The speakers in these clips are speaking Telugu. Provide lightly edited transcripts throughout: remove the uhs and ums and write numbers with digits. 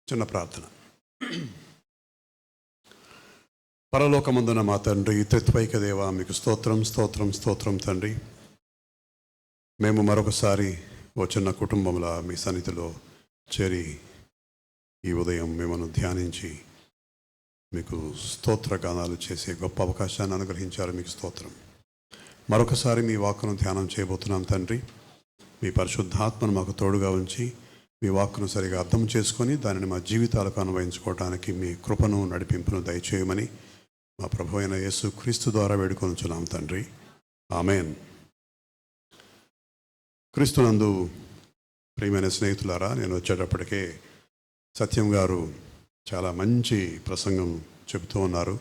చిన్న ప్రార్థన. పరలోకమందున మా తండ్రి, త్రిత్వైక దేవ, మీకు స్తోత్రం స్తోత్రం స్తోత్రం తండ్రి. మేము మరొకసారి ఓ చిన్న కుటుంబంలో మీ సన్నిధిలో చేరి ఈ ఉదయం మిమ్మల్ని ధ్యానించి మీకు స్తోత్ర గానాలు చేసే గొప్ప అవకాశాన్ని అనుగ్రహించారు. మీకు స్తోత్రం. మరొకసారి మీ వాక్కును ధ్యానం చేయబోతున్నాం తండ్రి. మీ పరిశుద్ధాత్మను మాకు తోడుగా ఉంచి మీ వాక్కును సరిగా అర్థం చేసుకొని దానిని మా జీవితాలకు అన్వయించుకోవడానికి మీ కృపను నడిపింపును దయచేయమని మా ప్రభు అయిన యేసు క్రీస్తు ద్వారా వేడుకొనుచున్నాం తండ్రి. ఆమెన్. క్రీస్తునందు ప్రియమైన స్నేహితులారా, నేను వచ్చేటప్పటికే సత్యం గారు చాలా మంచి ప్రసంగం చెబుతూ ఉన్నారు.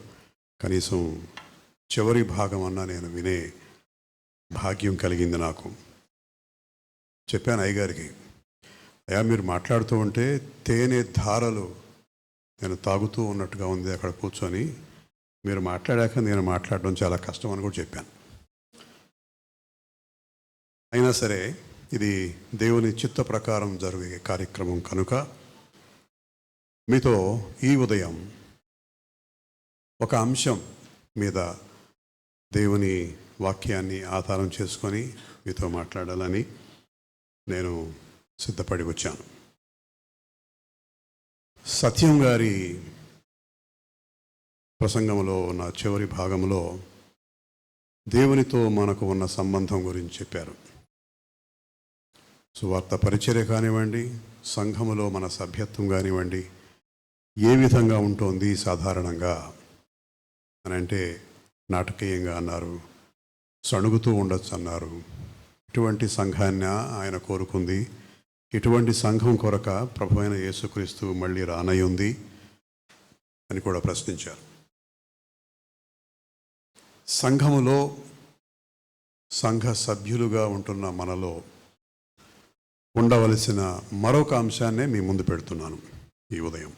కనీసం చివరి భాగం అన్నా నేను వినే భాగ్యం కలిగింది నాకు. చెప్పాను అయ్యగారికి, అయ్యా మీరు మాట్లాడుతూ ఉంటే తేనె ధారలు నేను తాగుతూ ఉన్నట్టుగా ఉంది అక్కడ కూర్చొని. మీరు మాట్లాడాక నేను మాట్లాడడం చాలా కష్టం అని కూడా చెప్పాను. అయినా సరే ఇది దేవుని చిత్త ప్రకారం జరిగే కార్యక్రమం కనుక మీతో ఈ ఉదయం ఒక అంశం మీద దేవుని వాక్యాన్ని ఆధారం చేసుకొని మీతో మాట్లాడాలని నేను సిద్ధపడి వచ్చాను. సత్యం గారి ప్రసంగంలో నా చివరి భాగంలో దేవునితో మనకు ఉన్న సంబంధం గురించి చెప్పారు. సువార్త పరిచర్య కానివ్వండి, సంఘములో మన సభ్యత్వం కానివ్వండి, ఏ విధంగా ఉంటుంది సాధారణంగా అని అంటే నాటకీయంగా అన్నారు, సణుగుతూ ఉండొచ్చు అన్నారు. ఇటువంటి సంఘాన్ని ఆయన కోరుకుంది. ఇటువంటి సంఘం కొరక ప్రభు అయిన యేసుక్రీస్తు మళ్ళీ రానయ్యుంది అని కూడా ప్రశ్నించారు. సంఘములో సంఘ సభ్యులుగా ఉంటున్న మనలో ఉండవలసిన మరొక అంశాన్నే మీ ముందు పెడుతున్నాను ఈ ఉదయం.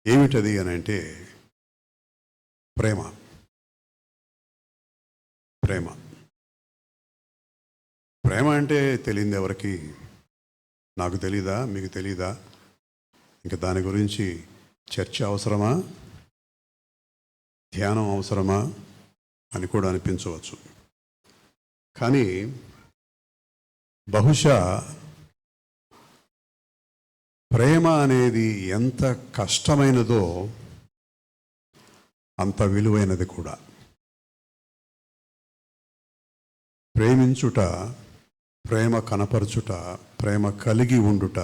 ఏమిటది అని అంటే ప్రేమ. ప్రేమ ప్రేమ అంటే తెలియదు ఎవరికి. నాకు తెలీదా? మీకు తెలీదా? ఇంకా దాని గురించి చర్చ అవసరమా, ధ్యానం అవసరమా అని కూడా అనిపించవచ్చు. కానీ బహుశా ప్రేమ అనేది ఎంత కష్టమైనదో అంత విలువైనది కూడా. ప్రేమించుట, ప్రేమ కనపరచుట, ప్రేమ కలిగి ఉండుట,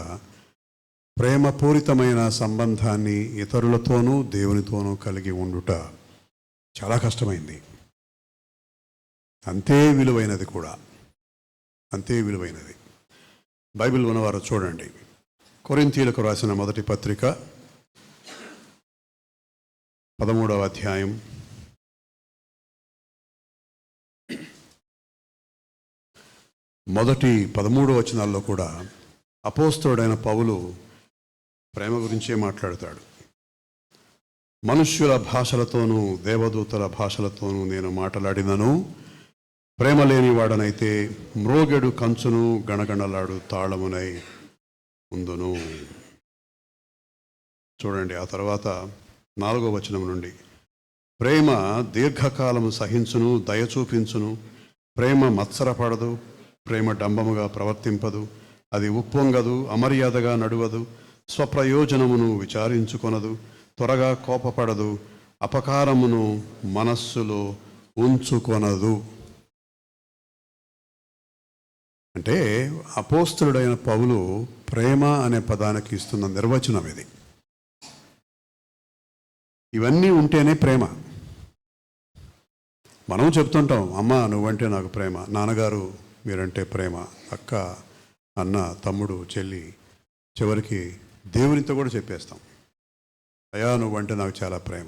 ప్రేమపూరితమైన సంబంధాన్ని ఇతరులతోనూ దేవునితోనూ కలిగి ఉండుట చాలా కష్టమైంది. అంతే విలువైనది కూడా, అంతే విలువైనది. బైబిల్ ఉన్నవారు చూడండి, కొరింథీయులకు రాసిన మొదటి పత్రిక 13వ అధ్యాయం 13 వచనాల్లో కూడా అపోస్తలుడైన పౌలు ప్రేమ గురించే మాట్లాడతాడు. మనుష్యుల భాషలతోనూ దేవదూతల భాషలతోనూ నేను మాట్లాడినను ప్రేమ లేనివాడనైతే మ్రోగెడు కంచును గణగణలాడు తాళమునై ఉందును. చూడండి, ఆ తర్వాత 4వ వచనం నుండి, ప్రేమ దీర్ఘకాలము సహించును, దయ చూపించును, ప్రేమ మత్సరపడదు, ప్రేమ డంబముగా ప్రవర్తింపదు, అది ఉప్పొంగదు, అమర్యాదగా నడువదు, స్వప్రయోజనమును విచారించుకొనదు, త్వరగా కోపపడదు, అపకారమును మనస్సులో ఉంచుకొనదు. అంటే అపోస్తలుడైన పౌలు ప్రేమ అనే పదానికి ఇస్తున్న నిర్వచనం ఇది. ఇవన్నీ ఉంటేనే ప్రేమ. మనం చెప్తుంటాం, అమ్మ నువ్వంటే నాకు ప్రేమ, నాన్నగారు మీరంటే ప్రేమ, అక్క, అన్న, తమ్ముడు, చెల్లి, చివరికి దేవునితో కూడా చెప్పేస్తాం, అయ్యా నువ్వంటే నాకు చాలా ప్రేమ.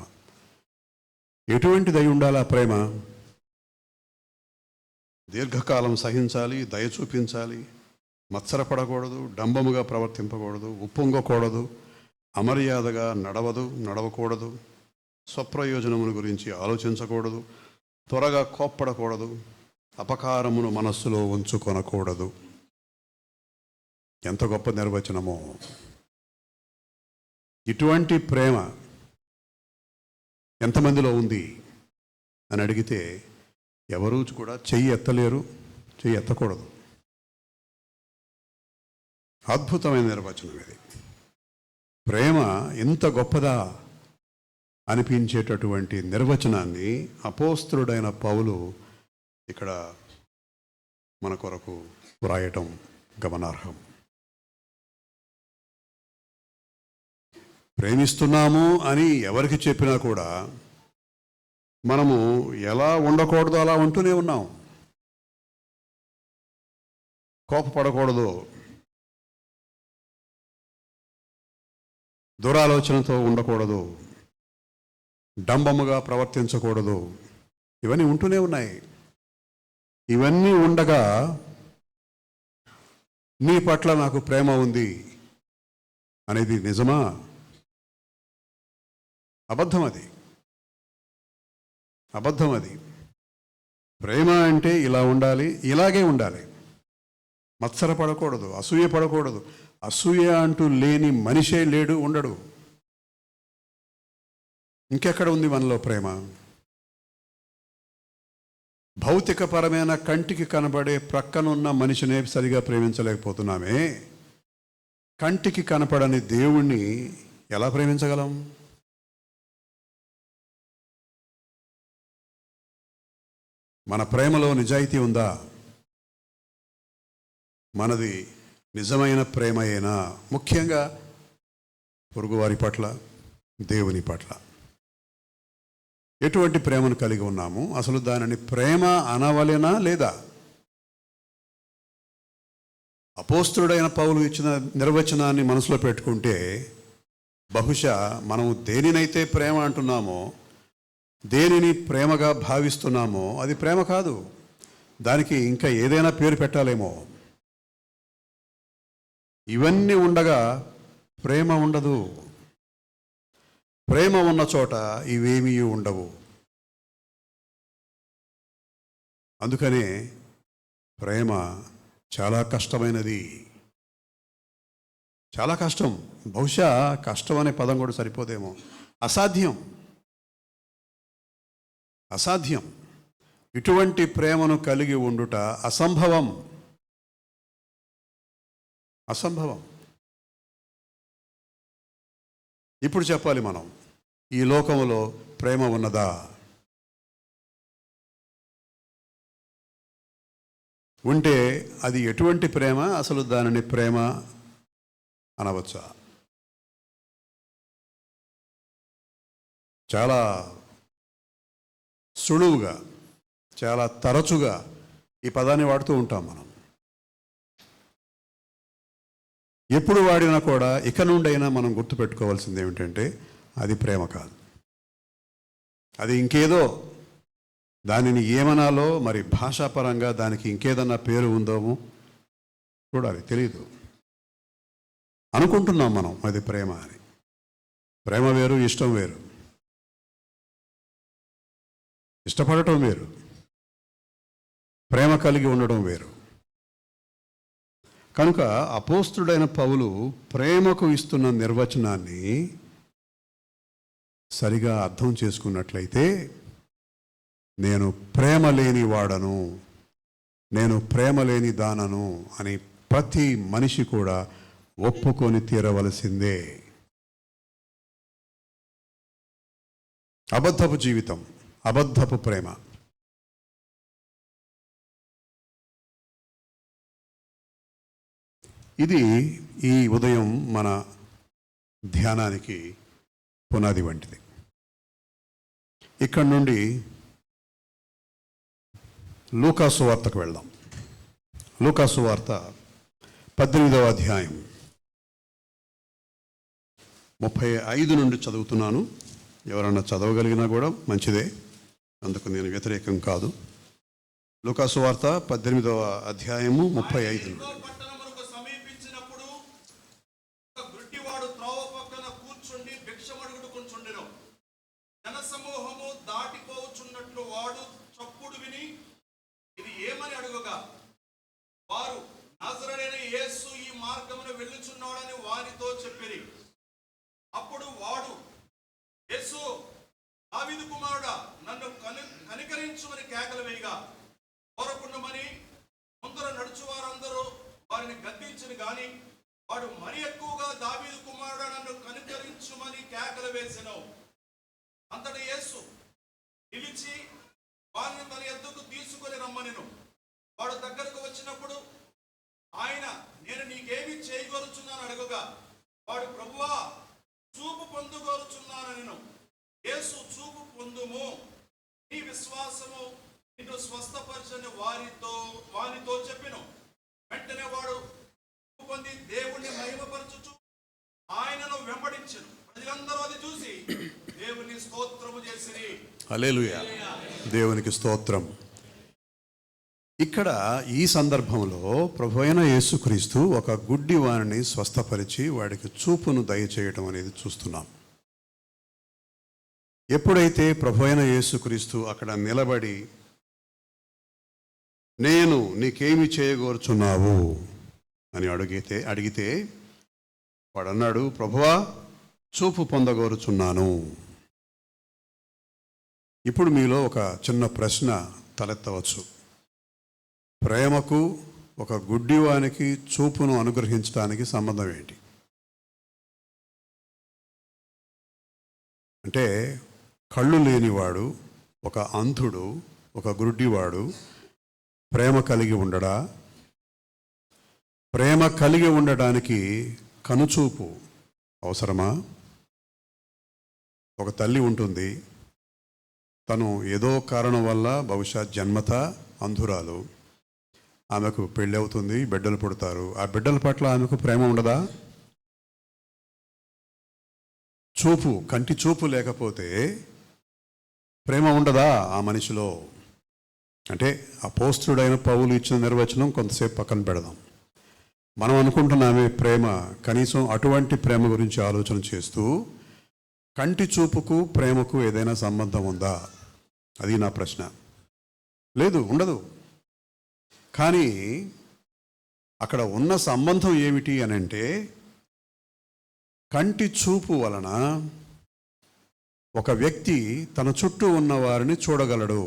ఎటువంటిది అయి ఉండాలి ఆ ప్రేమ? దీర్ఘకాలం సహించాలి, దయ చూపించాలి, మత్సరపడకూడదు, డంబముగా ప్రవర్తింపకూడదు, ఉప్పొంగకూడదు, అమర్యాదగా నడవకూడదు, స్వప్రయోజనముల గురించి ఆలోచించకూడదు, త్వరగా కోప్పడకూడదు, అపకారమును మనస్సులో ఉంచుకొనకూడదు. ఎంత గొప్ప నిర్వచనమో! ఇటువంటి ప్రేమ ఎంతమందిలో ఉంది అని అడిగితే ఎవరూ కూడా చెయ్యి ఎత్తలేరు, చెయ్యి ఎత్తకూడదు. అద్భుతమైన నిర్వచనం ఇది. ప్రేమ ఎంత గొప్పదా అనిపించేటటువంటి నిర్వచనాన్ని అపోస్తలుడైన పౌలు ఇక్కడ మన కొరకు వ్రాయటం గమనార్హం. ప్రేమిస్తున్నాము అని ఎవరికి చెప్పినా కూడా మనము ఎలా ఉండకూడదో అలా ఉంటూనే ఉన్నాం. కోపపడకూడదు, దురాలోచనతో ఉండకూడదు, డంబముగా ప్రవర్తించకూడదు, ఇవన్నీ ఉంటూనే ఉన్నాయి. ఇవన్నీ ఉండగా నీ పట్ల నాకు ప్రేమ ఉంది అనేది నిజమా? అబద్ధం అది, అబద్ధం అది. ప్రేమ అంటే ఇలా ఉండాలి, ఇలాగే ఉండాలి. మత్సర పడకూడదు, అసూయ పడకూడదు. అసూయ అంటూ లేని మనిషే లేడు, ఉండడు. ఇంకెక్కడ ఉంది మనలో ప్రేమ? భౌతికపరమైన కంటికి కనబడే ప్రక్కనున్న మనిషినే సరిగా ప్రేమించలేకపోతున్నామే. కంటికి కనపడని దేవుణ్ణి ఎలా ప్రేమించగలం? మన ప్రేమలో నిజాయితీ ఉందా? మనది నిజమైన ప్రేమయేనా? ముఖ్యంగా పొరుగువారి పట్ల, దేవుని పట్ల ఎటువంటి ప్రేమను కలిగి ఉన్నాము? అసలు దానిని ప్రేమ అనవలెనా లేదా? అపోస్తలుడైన పౌలు ఇచ్చిన నిర్వచనాన్ని మనసులో పెట్టుకుంటే బహుశా మనం దేనినైతే ప్రేమ అంటున్నామో, దేనిని ప్రేమగా భావిస్తున్నామో అది ప్రేమ కాదు. దానికి ఇంకా ఏదైనా పేరు పెట్టాలేమో. ఇవన్నీ ఉండగా ప్రేమ ఉండదు. ప్రేమ ఉన్న చోట ఇవేమీ ఉండవు. అందుకనే ప్రేమ చాలా కష్టమైనది, చాలా కష్టం. బహుశా కష్టం అనే పదం కూడా సరిపోదేమో. అసాధ్యం, అసాధ్యం. ఇటువంటి ప్రేమను కలిగి ఉండుట అసంభవం, అసంభవం. ఇప్పుడు చెప్పాలి మనం, ఈ లోకంలో ప్రేమ ఉన్నదా? ఉంటే అది ఎటువంటి ప్రేమ? అసలు దానిని ప్రేమ అనవచ్చా? చాలా సులువుగా, చాలా తరచుగా ఈ పదాన్ని వాడుతూ ఉంటాం మనం. ఎప్పుడు వాడినా కూడా ఇక నుండైనా మనం గుర్తుపెట్టుకోవాల్సింది ఏమిటంటే అది ప్రేమ కాదు, అది ఇంకేదో. దానిని ఏమనాలో మరి భాషాపరంగా దానికి ఇంకేదన్నా పేరు ఉందేమో చూడాలి, తెలియదు. అనుకుంటున్నాం మనం అది ప్రేమ అని. ప్రేమ వేరు, ఇష్టం వేరు. ఇష్టపడటం వేరు, ప్రేమ కలిగి ఉండడం వేరు. కనుక అపోస్తలుడైన పౌలు ప్రేమకు ఇస్తున్న నిర్వచనాన్ని సరిగా అర్థం చేసుకున్నట్లయితే, నేను ప్రేమ లేని వాడను, నేను ప్రేమ లేని దానను అని ప్రతి మనిషి కూడా ఒప్పుకొని తీరవలసిందే. అబద్ధపు జీవితం, అబద్ధపు ప్రేమ. ఇది ఈ ఉదయం మన ధ్యానానికి పునాది వంటిది. ఇక్కడి నుండి లూకాసు వార్తకు వెళ్దాం. లూకాసు వార్త 18వ అధ్యాయం 35 నుండి చదువుతున్నాను. ఎవరన్నా చదవగలిగినా కూడా మంచిదే, అందుకు నేను వ్యతిరేకం కాదు. లూకాసు వార్త 18వ అధ్యాయము 35 నుండి. జనసమూహము దాటిపోవచ్చున్నట్లు వాడు చప్పుడు విని ఇది ఏమని అడుగగా, వారు నజరేయుడైన యేసు ఈ మార్గమున వెళ్ళుచున్నాడని వారితో చెప్పిరి. అప్పుడు గాని వాడు మరి ఎక్కువగా దావీదు కుమారుడు నన్ను కనికరించుమని కేకలు వేసెను. అంతటి యేసు నిలిచి వారిని తన ఎద్దుకు తీసుకొని రమ్మనెను. వాడు దగ్గరకు వచ్చినప్పుడు ఆయన, నేను నీకేమి చేయగోరుచున్నాను అడగగా, వాడు, ప్రభువా, చూపు పొందుగోరుచున్నానెను. యేసు, చూపు పొందుము, నీ విశ్వాసము నిన్ను స్వస్థపరచని వానితో చెప్పెను. వెంటనే వాడు పొంది దేవుణ్ణి మహిమపరచుచు ఆయనను వెంబడించెను. ప్రజలందరూ అది చూసి దేవుని స్తోత్రము చేసిరి. హల్లెలూయా, దేవునికి స్తోత్రం. ఇక్కడ ఈ సందర్భంలో ప్రభువైన యేసుక్రీస్తు ఒక గుడ్డి వారిని స్వస్థపరిచి వాడికి చూపును దయచేయటం అనేది చూస్తున్నాం. ఎప్పుడైతే ప్రభువైన యేసుక్రీస్తు అక్కడ నిలబడి, నేను నీకేమి చేయగోరుచున్నావు అని అడిగితే వాడు అన్నాడు, ప్రభువా, చూపు పొందగోరుచున్నాను. ఇప్పుడు మీలో ఒక చిన్న ప్రశ్న తలెత్తవచ్చు. ప్రేమకు ఒక గుడ్డివానికి చూపును అనుగ్రహించడానికి సంబంధం ఏంటి? అంటే కళ్ళు లేనివాడు, ఒక అంధుడు, ఒక గుడ్డివాడు ప్రేమ కలిగి ఉండడా? ప్రేమ కలిగి ఉండడానికి కనుచూపు అవసరమా? ఒక తల్లి ఉంటుంది, తను ఏదో కారణం వల్ల బహుశా జన్మత అంధురాలు, ఆమెకు పెళ్ళి అవుతుంది, బిడ్డలు పుడతారు. ఆ బిడ్డల పట్ల ఆమెకు ప్రేమ ఉండదా? చూపు, కంటి చూపు లేకపోతే ప్రేమ ఉండదా ఆ మనిషిలో? అంటే అపోస్తుడైన పౌలు ఇచ్చిన నిర్వచనం కొంతసేపు పక్కన పెడదాం. మనం అనుకుంటున్నామే ప్రేమ, కనీసం అటువంటి ప్రేమ గురించి ఆలోచన చేస్తూ కంటి చూపుకు ప్రేమకు ఏదైనా సంబంధం ఉందా? అది నా ప్రశ్న. లేదు, ఉండదు. కానీ అక్కడ ఉన్న సంబంధం ఏమిటి అని అంటే, కంటి చూపు వలన ఒక వ్యక్తి తన చుట్టూ ఉన్న వారిని చూడగలడు.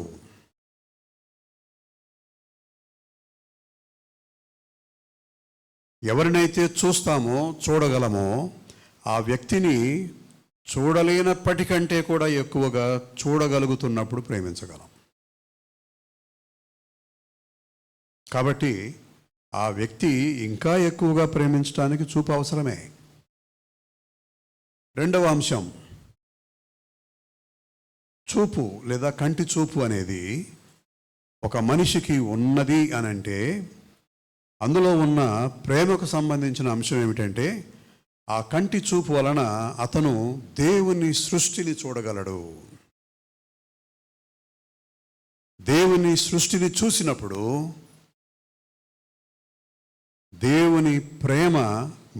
ఎవరినైతే చూస్తామో, చూడగలమో, ఆ వ్యక్తిని చూడలేనప్పటికంటే కూడా ఎక్కువగా చూడగలుగుతున్నప్పుడు ప్రేమించగలం. కాబట్టి ఆ వ్యక్తి ఇంకా ఎక్కువగా ప్రేమించడానికి చూపు అవసరమే. రెండవ అంశం, చూపు లేదా కంటి చూపు అనేది ఒక మనిషికి ఉన్నది అనంటే అందులో ఉన్న ప్రేమకు సంబంధించిన అంశం ఏమిటంటే, ఆ కంటి చూపు వలన అతను దేవుని సృష్టిని చూడగలడు. దేవుని సృష్టిని చూసినప్పుడు దేవుని ప్రేమ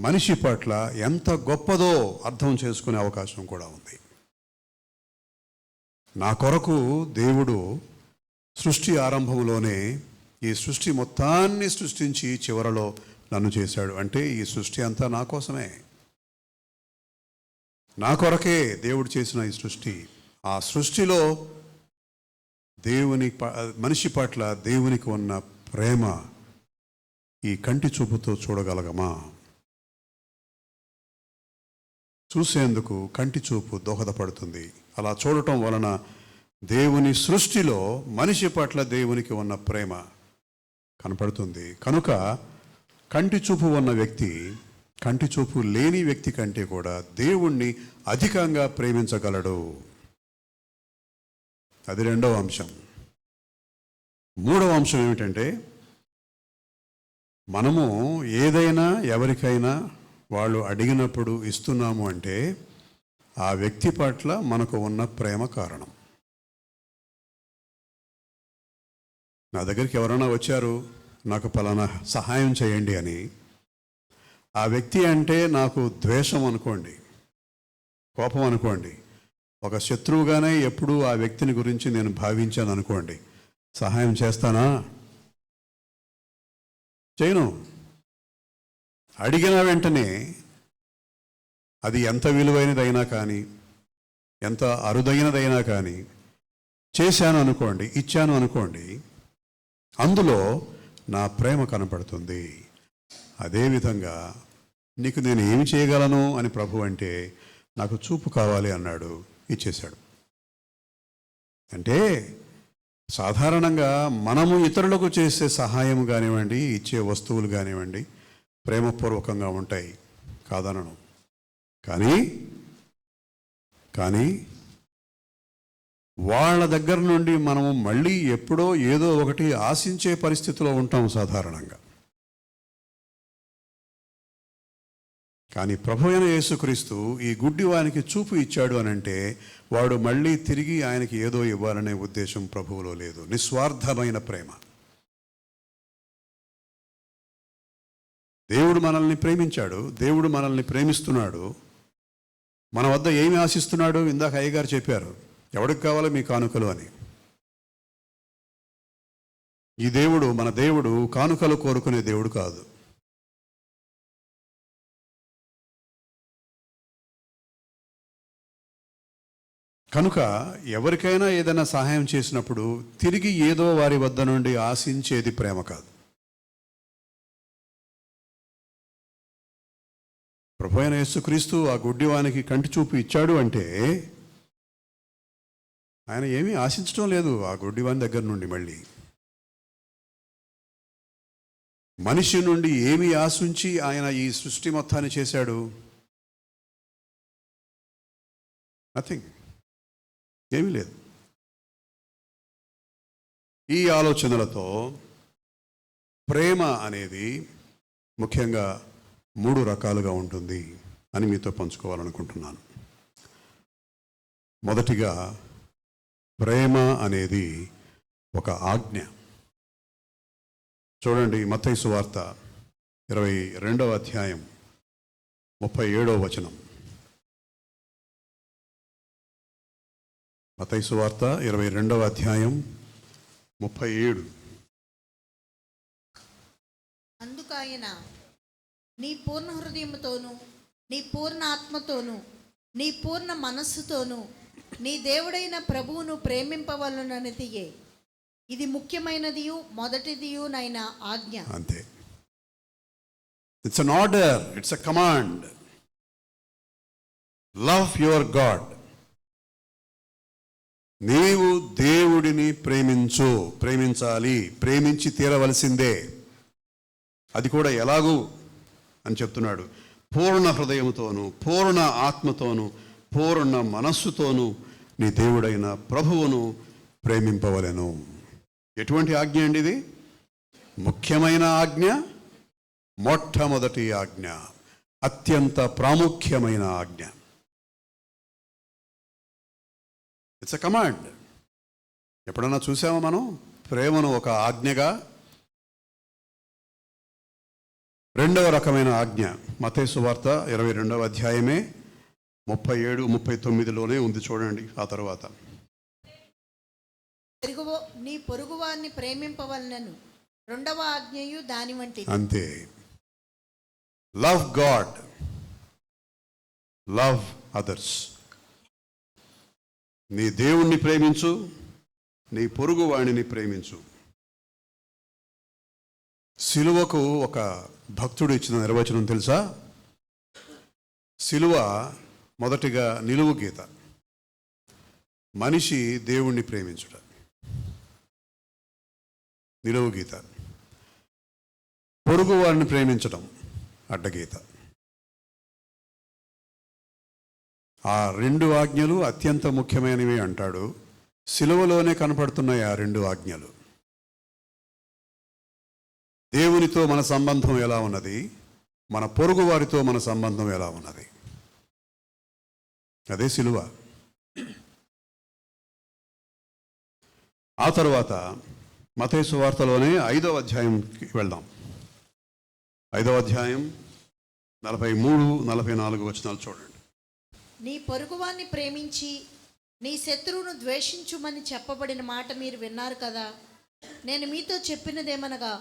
మనిషి పట్ల ఎంత గొప్పదో అర్థం చేసుకునే అవకాశం కూడా ఉంది. నా కొరకు దేవుడు సృష్టి ఆరంభంలోనే ఈ సృష్టి మొత్తాన్ని సృష్టించి చివరలో నన్ను చేశాడు. అంటే ఈ సృష్టి అంతా నా కోసమే, నా కొరకే దేవుడు చేసిన ఈ సృష్టి. ఆ సృష్టిలో మనిషి పట్ల దేవునికి ఉన్న ప్రేమ ఈ కంటి చూపుతో చూడగలగమా? చూసేందుకు కంటి చూపు దోహదపడుతుంది. అలా చూడటం వలన దేవుని సృష్టిలో మనిషి పట్ల దేవునికి ఉన్న ప్రేమ కనపడుతుంది. కనుక కంటి చూపు ఉన్న వ్యక్తి కంటి చూపు లేని వ్యక్తి కంటే కూడా దేవుణ్ణి అధికంగా ప్రేమించగలడు. అది రెండవ అంశం. మూడవ అంశం ఏమిటంటే, మనము ఏదైనా ఎవరికైనా వాళ్ళు అడిగినప్పుడు ఇస్తున్నాము అంటే ఆ వ్యక్తి పట్ల మనకు ఉన్న ప్రేమ కారణం. నా దగ్గరికి ఎవరైనా వచ్చారు, నాకు పలానా సహాయం చేయండి అని, ఆ వ్యక్తి అంటే నాకు ద్వేషం అనుకోండి, కోపం అనుకోండి, ఒక శత్రువుగానే ఎప్పుడూ ఆ వ్యక్తిని గురించి నేను భావించాను అనుకోండి, సహాయం చేస్తానా? చేయను. అడిగిన వెంటనే అది ఎంత విలువైనదైనా కానీ, ఎంత అరుదైనదైనా కానీ చేశాను అనుకోండి, ఇచ్చాను అనుకోండి, అందులో నా ప్రేమ కనపడుతుంది. అదేవిధంగా నీకు నేను ఏమి చేయగలను అని ప్రభు అంటే, నాకు చూపు కావాలి అన్నాడు, ఇచ్చేశాడు. అంటే సాధారణంగా మనము ఇతరులకు చేసే సహాయం కానివ్వండి, ఇచ్చే వస్తువులు కానివ్వండి, ప్రేమపూర్వకంగా ఉంటాయి, కాదనను. కానీ వాళ్ళ దగ్గర నుండి మనము మళ్ళీ ఎప్పుడో ఏదో ఒకటి ఆశించే పరిస్థితిలో ఉంటాం సాధారణంగా. కానీ ప్రభు అయిన యేసుక్రీస్తు ఈ గుడ్డివానికి చూపు ఇచ్చాడు అనంటే, వాడు మళ్ళీ తిరిగి ఆయనకి ఏదో ఇవ్వాలనే ఉద్దేశం ప్రభువులో లేదు. నిస్వార్థమైన ప్రేమ. దేవుడు మనల్ని ప్రేమించాడు, దేవుడు మనల్ని ప్రేమిస్తున్నాడు. మన వద్ద ఏమి ఆశిస్తున్నాడు? ఇందాక అయ్యగారు చెప్పారు, ఎవడికి కావాలో మీ కానుకలు అని. ఈ దేవుడు, మన దేవుడు కానుకలు కోరుకునే దేవుడు కాదు. కనుక ఎవరికైనా ఏదైనా సహాయం చేసినప్పుడు తిరిగి ఏదో వారి వద్ద నుండి ఆశించేది ప్రేమ కాదు. ప్రభు అయిన యేసుక్రీస్తు ఆ గుడ్డివానికి కంటి చూపు ఇచ్చాడు అంటే, ఆయన ఏమీ ఆశించడం లేదు ఆ గుడ్డివాని దగ్గర నుండి. మళ్ళీ మనిషి నుండి ఏమి ఆశించి ఆయన ఈ సృష్టి మొత్తాన్ని చేశాడు? నథింగ్, ఏమీ లేదు. ఈ ఆలోచనలతో ప్రేమ అనేది ముఖ్యంగా 3 రకాలుగా ఉంటుంది అని మీతో పంచుకోవాలనుకుంటున్నాను. మొదటిగా, ప్రేమ అనేది ఒక ఆజ్ఞ. చూడండి, మత్తయి సువార్త 22వ అధ్యాయం 37వ వచనం. మత్తయి సువార్త 22వ అధ్యాయం 37. అందుకాయన నీ పూర్ణ హృదయముతోను, నీ పూర్ణ ఆత్మతోను, నీ పూర్ణ మనస్సుతోను నీ దేవుడైన ప్రభువును ప్రేమింపవలననిదియే. ఇది ముఖ్యమైనదియు మొదటిదియు నైన ఆజ్ఞ. అంతే. It's an order, it's a command. Love your God. నీవు దేవుడిని ప్రేమించాలి, ప్రేమించి తీరవలసిందే. అది కూడా ఎలాగూ అని చెప్తున్నాడు. పూర్ణ హృదయంతోనూ, పూర్ణ ఆత్మతోనూ, పూర్ణ మనస్సుతోనూ నీ దేవుడైన ప్రభువును ప్రేమింపవలెను. ఎటువంటి ఆజ్ఞ అండి ఇది? ముఖ్యమైన ఆజ్ఞ, మొట్టమొదటి ఆజ్ఞ, అత్యంత ప్రాముఖ్యమైన ఆజ్ఞ. It's a command. ఎప్పుడన్నా చూసామా మనం ప్రేమను ఒక ఆజ్ఞగా? రెండవ రకమైన ఆజ్ఞ మత్తయి సువార్త 22వ అధ్యాయమే 37, 39లోనే ఉంది. చూడండి ఆ తర్వాత. నీ పొరుగువాన్ని ప్రేమింపవలనను రెండవ ఆజ్ఞయు దాని వంటిది. అంతే. Love God, love others. నీ దేవుణ్ణి ప్రేమించు, నీ పొరుగు వాణిని ప్రేమించు. సిలువకు ఒక భక్తుడు ఇచ్చిన నిర్వచనం తెలుసా? సిలువ మొదటిగా నిలువు గీత. మనిషి దేవుణ్ణి ప్రేమించుట నిలువు గీత, పొరుగు వారిని ప్రేమించడం అడ్డగీత. ఆ 2 ఆజ్ఞలు అత్యంత ముఖ్యమైనవి అంటాడు. సిలువలోనే కనపడుతున్నాయి ఆ 2 ఆజ్ఞలు. దేవునితో మన సంబంధం ఎలా ఉన్నది, మన పొరుగు వారితో మన సంబంధం ఎలా ఉన్నది, అదే సిలువ. ఆ తరువాత మత్తయి సువార్తలోనే 5వ అధ్యాయంకి వెళ్దాం. 5వ అధ్యాయం 43, 44 వచనాలు చూడండి. నీ పొరుగువాన్ని ప్రేమించి నీ శత్రువును ద్వేషించుమని చెప్పబడిన మాట మీరు విన్నారు కదా. నేను మీతో చెప్పినదేమనగా,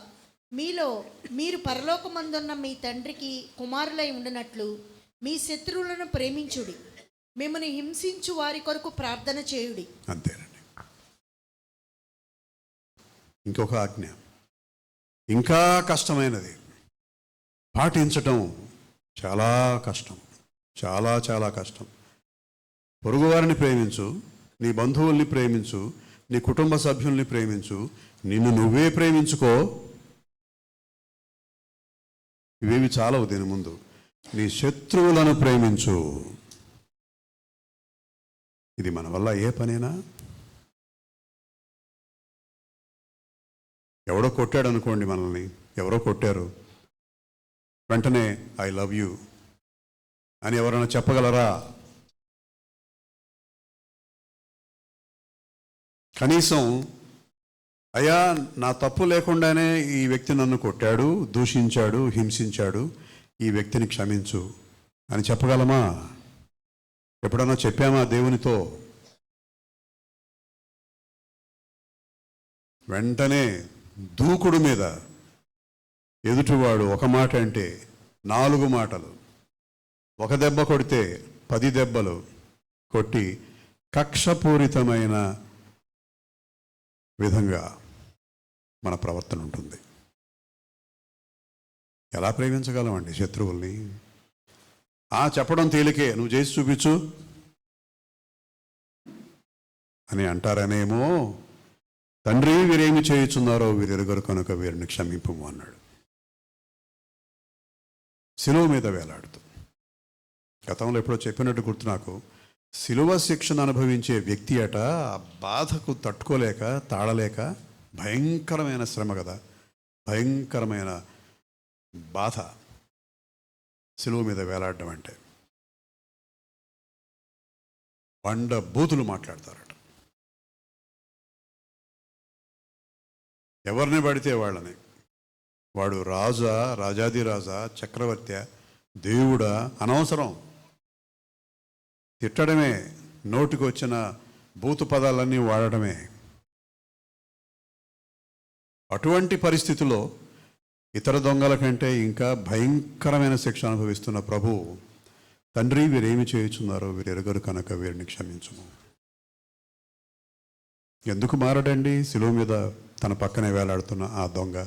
మీరు పరలోకమందున్న మీ తండ్రికి కుమారులై ఉండినట్లు మీ శత్రువులను ప్రేమించుడి, మిమ్మల్ని హింసించు వారి కొరకు ప్రార్థన చేయుడి. అంతేనండి. ఇంకొక ఆజ్ఞ ఇంకా కష్టమైనది. పాటించటం చాలా కష్టం, చాలా చాలా కష్టం. పొరుగువారిని ప్రేమించు, నీ బంధువుల్ని ప్రేమించు, నీ కుటుంబ సభ్యుల్ని ప్రేమించు, నిన్ను నువ్వే ప్రేమించుకో. ఇవేవి చాలవు. దీని ముందు నీ శత్రువులను ప్రేమించు. ఇది మన వల్ల ఏ పనేనా? ఎవడో కొట్టాడు అనుకోండి మనల్ని, ఎవరో కొట్టారు, వెంటనే ఐ లవ్ యూ అని ఎవరైనా చెప్పగలరా? కనీసం అయ్యా నా తప్పు లేకుండానే ఈ వ్యక్తి నన్ను కొట్టాడు, దూషించాడు, హింసించాడు, ఈ వ్యక్తిని క్షమించు అని చెప్పగలమా? ఎప్పుడన్నా చెప్పామా దేవునితో? వెంటనే దూకుడు మీద ఎదుటివాడు ఒక మాట అంటే 4 మాటలు, ఒక దెబ్బ కొడితే 10 దెబ్బలు కొట్టి కక్షపూరితమైన విధంగా మన ప్రవర్తన ఉంటుంది. ఎలా ప్రేమించగలమండి శత్రువుల్ని? చెప్పడం తేలికే, నువ్వు చేసి చూపించు అని అంటారనేమో. తండ్రి వీరేమి చేయుచున్నారో వీరెరుగరు కనుక వీరిని క్షమింపుము అన్నాడు. శిలువ మీద వేలాడుతూ, గతంలో ఎప్పుడో చెప్పినట్టు గుర్తు నాకు, శిలువ శిక్షను అనుభవించే వ్యక్తి అట ఆ బాధకు తట్టుకోలేక తాళలేక, భయంకరమైన శ్రమ కదా, భయంకరమైన బాధ శిలువ మీద వేలాడడం అంటే. బండ బూతులు మాట్లాడతారట, ఎవరిని పడితే వాళ్ళని. వాడు రాజా, రాజాదిరాజా, చక్రవర్తి, దేవుడా, అనవసరం తిట్టడమే, నోటికి వచ్చిన బూతు పదాలన్నీ వాడటమే. అటువంటి పరిస్థితుల్లో ఇతర దొంగల కంటే ఇంకా భయంకరమైన శిక్ష అనుభవిస్తున్న ప్రభు, తండ్రి వీరేమి చేయుచున్నారో వీరెరుగరు కనుక వీరిని క్షమించుము. ఎందుకు మారడండి శిలువ మీద తన పక్కనే వేలాడుతున్న ఆ దొంగ?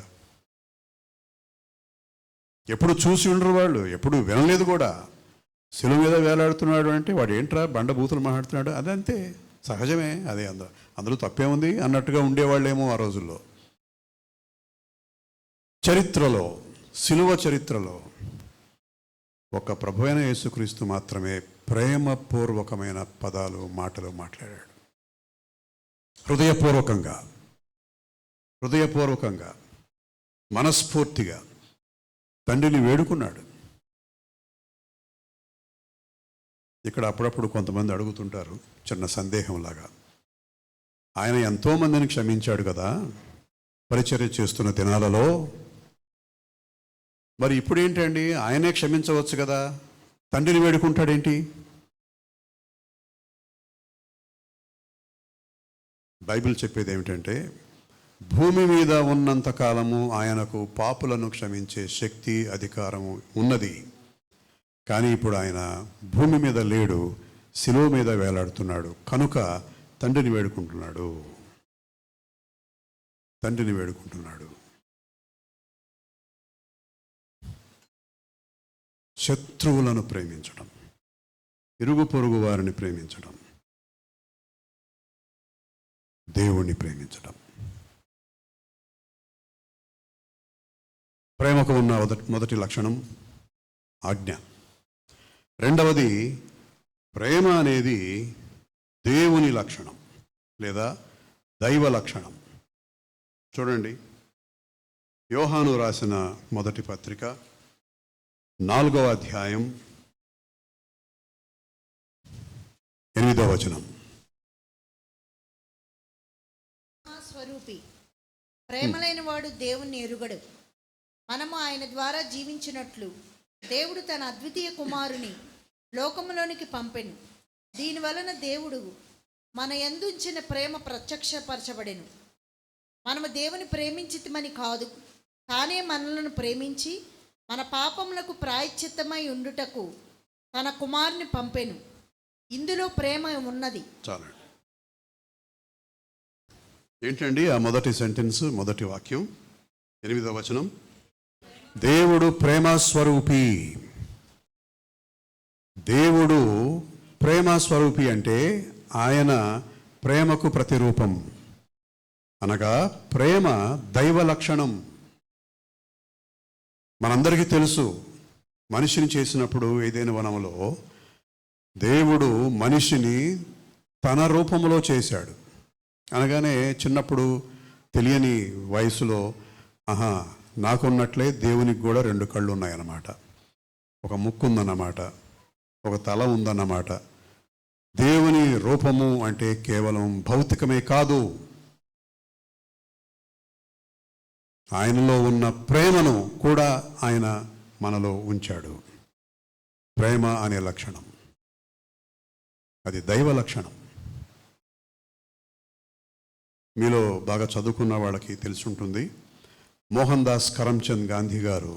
ఎప్పుడు చూసి ఉండరు వాళ్ళు, ఎప్పుడు వినలేదు కూడా. శిలువ మీద వేలాడుతున్నాడు అంటే వాడు ఏంట్రా బండ బూతులు మాట్లాడుతున్నాడు, అదంతే సహజమే, అదే అందులో తప్పే ఉంది అన్నట్టుగా ఉండేవాళ్ళేమో ఆ రోజుల్లో. చరిత్రలో, శిలువ చరిత్రలో ఒక ప్రభువైన యేసుక్రీస్తు మాత్రమే ప్రేమపూర్వకమైన పదాలు, మాటలు మాట్లాడాడు. హృదయపూర్వకంగా మనస్ఫూర్తిగా తండ్రిని వేడుకున్నాడు. ఇక్కడ అప్పుడప్పుడు కొంతమంది అడుగుతుంటారు చిన్న సందేహంలాగా, ఆయన ఎంతోమందిని క్షమించాడు కదా పరిచర్య చేస్తున్న దినాలలో, మరి ఇప్పుడు ఏంటండి ఆయనే క్షమించవచ్చు కదా, తండ్రిని వేడుకుంటాడేంటి? బైబిల్ చెప్పేది ఏమిటంటే, భూమి మీద ఉన్నంత కాలము ఆయనకు పాపులను క్షమించే శక్తి, అధికారము ఉన్నది. కానీ ఇప్పుడు ఆయన భూమి మీద లేడు, శిలువ మీద వేలాడుతున్నాడు కనుక తండ్రిని వేడుకుంటున్నాడు. శత్రువులను ప్రేమించడం, ఇరుగు పొరుగు వారిని ప్రేమించడం, దేవుణ్ణి ప్రేమించడం. ప్రేమకు ఉన్న మొదటి లక్షణం ఆజ్ఞ. రెండవది, ప్రేమ అనేది దేవుని లక్షణం లేదా దైవ లక్షణం. చూడండి, యోహాను రాసిన మొదటి పత్రిక 4వ అధ్యాయం 8వ వచనం. స్వరూపి ప్రేమలైన వాడు దేవుణ్ణి ఎరుగడు. మనము ఆయన ద్వారా జీవించినట్లు దేవుడు తన అద్వితీయ కుమారుని లోకములోనికి పంపెను. దీని వలన దేవుడు మన యందు ఉంచిన ప్రేమ ప్రత్యక్షపరచబడెను. మనము దేవుని ప్రేమించితమని కాదు, తానే మనలను ప్రేమించి మన పాపములకు ప్రాయశ్చిత్తమై ఉండుటకు తన కుమారుని పంపెను. ఇందులో ప్రేమ ఉన్నది. చాలండి. ఏంటండి ఆ మొదటి సెంటెన్స్, మొదటి వాక్యం 8వ వచనం? దేవుడు ప్రేమ స్వరూపి. దేవుడు ప్రేమ స్వరూపి అంటే ఆయన ప్రేమకు ప్రతిరూపం. అనగా ప్రేమ దైవ లక్షణం. మనందరికీ తెలుసు, మనిషిని చేసినప్పుడు ఏదైనా వనంలో దేవుడు మనిషిని తన రూపంలో చేశాడు. అనగానే చిన్నప్పుడు తెలియని వయసులో నాకున్నట్లే దేవునికి కూడా 2 కళ్ళు ఉన్నాయన్నమాట, ఒక ముక్కు ఉందన్నమాట, ఒక తల ఉందన్నమాట. దేవుని రూపము అంటే కేవలం భౌతికమే కాదు, ఆయనలో ఉన్న ప్రేమను కూడా ఆయన మనలో ఉంచాడు. ప్రేమ అనే లక్షణం అది దైవ లక్షణం. మీలో బాగా చదువుకున్న వాళ్ళకి తెలిసి ఉంటుంది, మోహన్ దాస్ కరమ్చంద్ గాంధీ గారు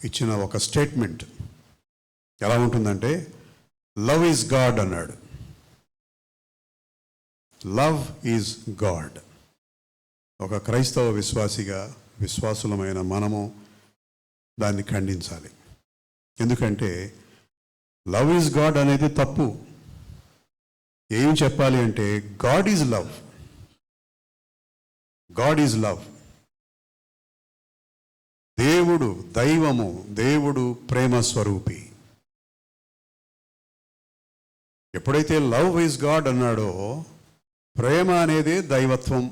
ఇచ్చిన ఒక స్టేట్మెంట్ ఎలా ఉంటుందంటే, లవ్ ఈజ్ గాడ్ అన్నాడు. Love is God. ఒక క్రైస్తవ విశ్వాసులమైన మనము దాన్ని ఖండించాలి. ఎందుకంటే లవ్ ఈజ్ గాడ్ అనేది తప్పు. ఏం చెప్పాలి అంటే God is love. God is love. దేవుడు దైవము, దేవుడు ప్రేమ స్వరూపి. ఎప్పుడైతే లవ్ ఈజ్ గాడ్ అన్నాడో, ప్రేమ అనేది దైవత్వం,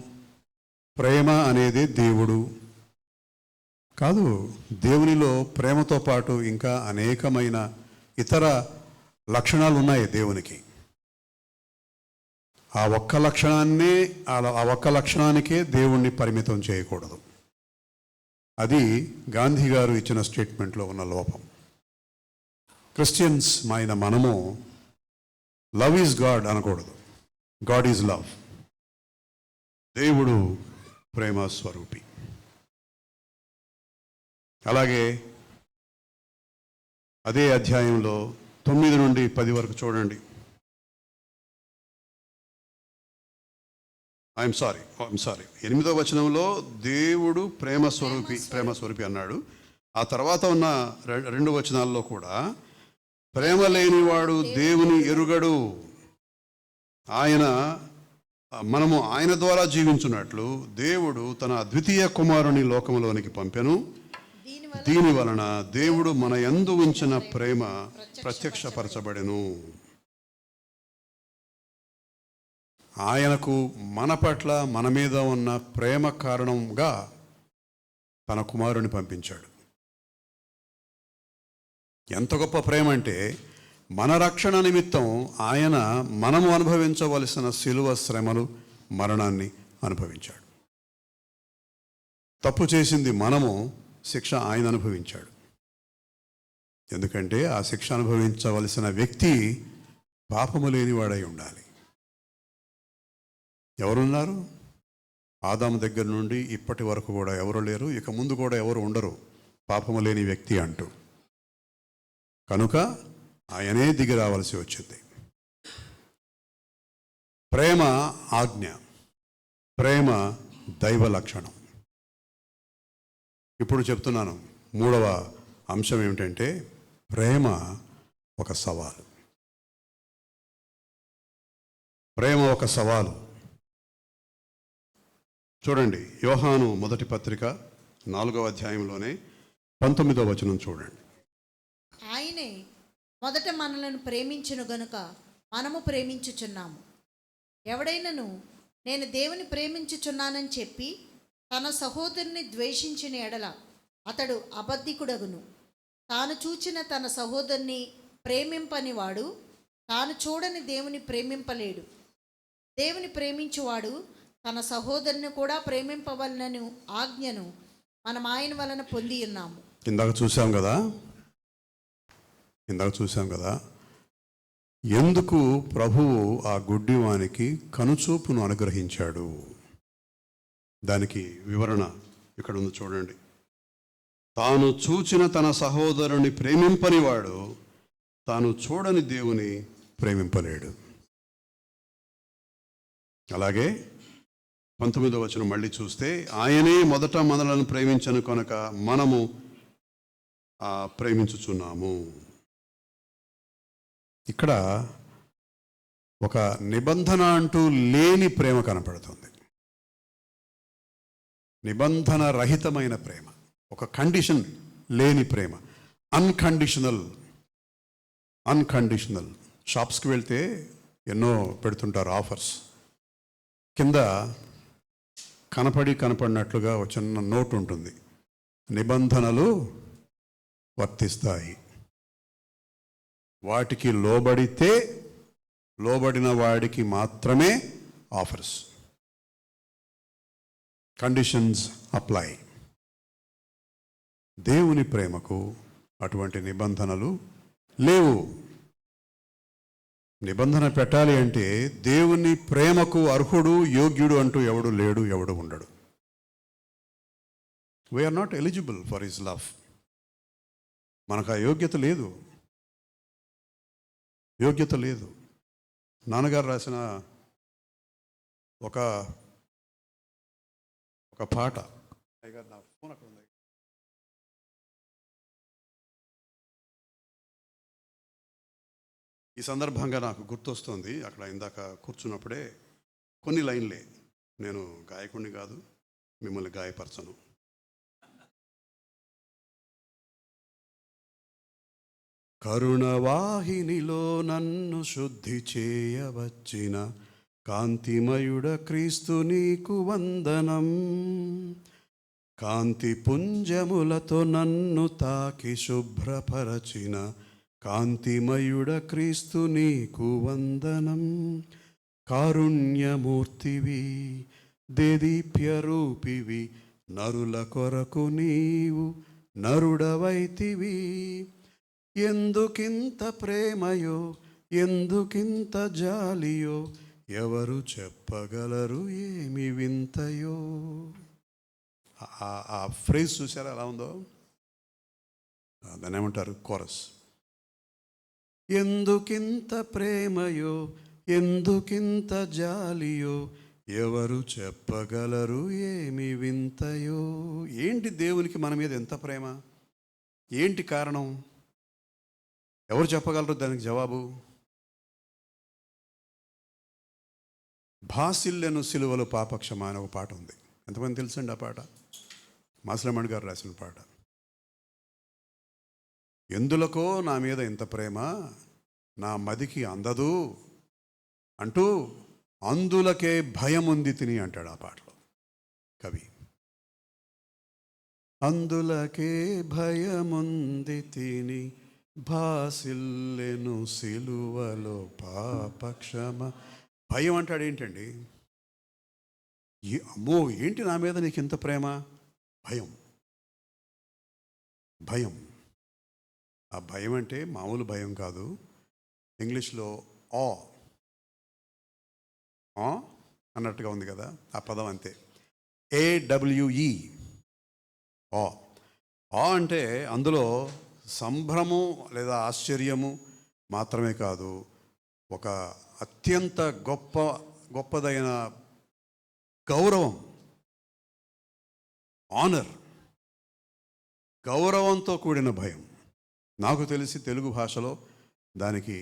ప్రేమ అనేది దేవుడు కాదు. దేవునిలో ప్రేమతో పాటు ఇంకా అనేకమైన ఇతర లక్షణాలు ఉన్నాయి దేవునికి. ఆ ఒక్క లక్షణానికే దేవుణ్ణి పరిమితం చేయకూడదు. అది గాంధీ గారు ఇచ్చిన స్టేట్మెంట్లో ఉన్న లోపం. క్రిస్టియన్స్ అయిన మనము లవ్ ఈజ్ గాడ్ అనకూడదు, గాడ్ ఈజ్ లవ్. దేవుడు ప్రేమ స్వరూపి. అలాగే అదే అధ్యాయంలో 9 నుండి 10 వరకు చూడండి. ఐఎమ్ సారీ 8వ వచనంలో దేవుడు ప్రేమ స్వరూపి అన్నాడు. ఆ తర్వాత ఉన్న 2 వచనాల్లో కూడా ప్రేమ లేనివాడు దేవుని ఎరుగడు, మనము ఆయన ద్వారా జీవించున్నట్లు దేవుడు తన అద్వితీయ కుమారుని లోకములోనికి పంపెను. దీని వలన దేవుడు మన యందు ఉంచిన ప్రేమ ప్రత్యక్షపరచబడెను. ఆయనకు మన పట్ల మన మీద ఉన్న ప్రేమ కారణంగా తన కుమారుని పంపించాడు. ఎంత గొప్ప ప్రేమ అంటే, మన రక్షణ నిమిత్తం ఆయన మనము అనుభవించవలసిన శిలువ శ్రమలు, మరణాన్ని అనుభవించాడు. తప్పు చేసింది మనము, శిక్ష ఆయన అనుభవించాడు. ఎందుకంటే ఆ శిక్ష అనుభవించవలసిన వ్యక్తి పాపము లేనివాడై ఉండాలి. ఎవరున్నారు? ఆదాము దగ్గర నుండి ఇప్పటి వరకు కూడా ఎవరు లేరు, ఇక ముందు కూడా ఎవరు ఉండరు పాపము లేని వ్యక్తి అంటూ. కనుక ఆయనే దిగి రావాల్సి వచ్చింది. ప్రేమ ఆజ్ఞ, ప్రేమ దైవ లక్షణం. ఇప్పుడు చెప్తున్నాను, 3వ అంశం ఏమిటంటే ప్రేమ ఒక సవాలు. ప్రేమ ఒక సవాలు. చూడండి, యోహాను మొదటి పత్రిక 4వ అధ్యాయంలోనే 19వ వచనం చూడండి. ఆయనే మొదట మనలను ప్రేమించును గనుక మనము ప్రేమించుచున్నాము. ఎవడైనను నేను దేవుని ప్రేమించుచున్నానని చెప్పి తన సహోదరుని ద్వేషించిన ఎడల అతడు అబద్ధికుడగును. తాను చూచిన తన సహోదరుని ప్రేమింపనివాడు తాను చూడని దేవుని ప్రేమింపలేడు. దేవుని ప్రేమించువాడు తన సహోదరుని కూడా ప్రేమింపవలనని ఆజ్ఞను మనం ఆయన వలన పొంది ఉన్నాము. ఇందాక చూసాం కదా ఎందుకు ప్రభువు ఆ గుడ్డివానికి కనుచూపును అనుగ్రహించాడు. దానికి వివరణ ఇక్కడ ఉంది చూడండి. తాను చూచిన తన సహోదరుని ప్రేమింపనివాడు తాను చూడని దేవుని ప్రేమింపలేడు. అలాగే 19వ వచనం మళ్ళీ చూస్తే, ఆయనే మొదట మనలను ప్రేమించను కనుక మనము ప్రేమించుచున్నాము. ఇక్కడ ఒక నిబంధన అంటూ లేని ప్రేమ కనపడుతుంది. నిబంధన రహితమైన ప్రేమ, ఒక కండిషన్ లేని ప్రేమ, అన్కండిషనల్. షాప్స్కి వెళ్తే ఎన్నో పెడుతుంటారు ఆఫర్స్. కింద కనపడినట్లుగా ఒక చిన్న నోట్ ఉంటుంది, నిబంధనలు వర్తిస్తాయి. వాటికి లోబడిన వాడికి మాత్రమే ఆఫర్స్, కండిషన్స్ అప్లై. దేవుని ప్రేమకు అటువంటి నిబంధనలు లేవు. నిబంధన పెట్టాలి అంటే దేవుని ప్రేమకు అర్హుడు, యోగ్యుడు అంటూ ఎవడు లేడు, ఎవడు ఉండడు. We are not eligible for his love. మనకు ఆ యోగ్యత లేదు. నాన్నగారు రాసిన ఒక పాట, నా ఫోన్ అక్కడ ఉంది, ఈ సందర్భంగా నాకు గుర్తొస్తుంది. అక్కడ ఇందాక కూర్చున్నప్పుడే కొన్ని లైన్లే, నేను గాయకుడిని కాదు, మిమ్మల్ని గాయపరచను. కరుణవాహినిలో నన్ను శుద్ధి చేయవచ్చిన కాంతిమయుడ క్రీస్తు నీకు వందనం. కాంతి పుంజములతో నన్ను తాకి శుభ్రపరచిన కాంతిమయుడ క్రీస్తు నీకు వందనం. కారుణ్యమూర్తివి, దేదీప్య రూపివి, నరుల కొరకు నీవు నరుడవైతివి. ఎందుకింత ప్రేమయో, ఎందుకింత జాలియో, ఎవరు చెప్పగలరు ఏమి వింతయో. ఆ ఫ్రేజ్ చూసారా ఎలా ఉందో? దాన్ని ఏమంటారు? కోరస్. ఎందుకింత ప్రేమయో, ఎందుకింత జాలియో, ఎవరు చెప్పగలరు ఏమి వింతయో. ఏంటి దేవునికి మన మీద ఎంత ప్రేమ? ఏంటి కారణం? ఎవరు చెప్పగలరు దానికి జవాబు? భాసిల్లెను సిలువలు పాపక్షమ అని ఒక పాట ఉంది. ఎంతమంది తెలుసండి ఆ పాట? మాసలమణి గారు రాసిన పాట. ఎందులకో నా మీద ఇంత ప్రేమ, నా మదికి అందదు అంటూ అందులకే భయముంది తిని అంటాడు ఆ పాటలో కవి. అందులకే భయముంది తిని భాసిల్లెను సిలువలో పాపక్షమ. భయం అంటాడు ఏంటండి? అమ్మో, ఏంటి నా మీద నీకు ఇంత ప్రేమ? భయం. ఆ భయం అంటే మామూలు భయం కాదు. ఇంగ్లీష్లో ఆ అన్నట్టుగా ఉంది కదా, ఆ పదం అంతే. AWE, ఆ అంటే అందులో సంభ్రము లేదా ఆశ్చర్యము మాత్రమే కాదు, ఒక అత్యంత గొప్పదైన గౌరవం, ఆనర్, గౌరవంతో కూడిన భయం. నాకు తెలిసి తెలుగు భాషలో దానికి